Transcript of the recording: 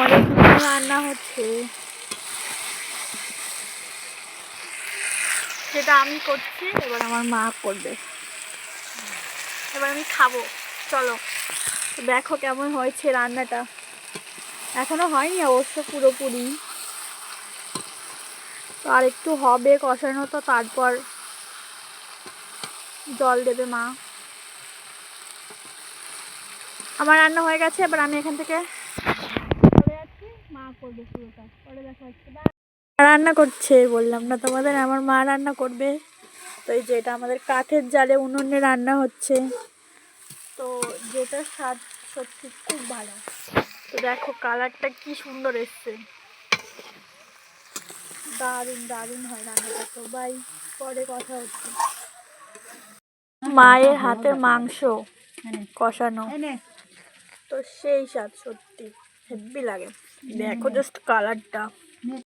আমাদের দুপুরে রান্না হচ্ছে, সেটা আমি করছি, এবার আমার মা করবে। এবার আমি খাবো। চলো দেখো কেমন হয়েছে রান্নাটা। এখনো হয়নি অবশ্য পুরোপুরি, তো আর একটু হবে কষানো, তো তারপর জল দেবে মা। আমার রান্না হয়ে গেছে, এবার আমি এখান থেকে চলে যাচ্ছি, মা করবে পুরোটা, পরে দেখা হচ্ছে। রান্না করছে বললাম না তোমাদের, আমার মা রান্না করবে। তো এই যে এটা আমাদের কাঠের জালে উনুনে রান্না হচ্ছে, তো যেটা স্বাদ সত্যি খুব ভালো। তো দেখো কালারটা কি সুন্দর এসছে, দারুণ দারুণ হয় রান্নাটা। তো বাই, পরে কথা হচ্ছে। মায়ের হাতের মাংস কষানো, তো সেই স্বাদ সত্যি হেব্বি লাগে। দেখো জাস্ট কালারটা।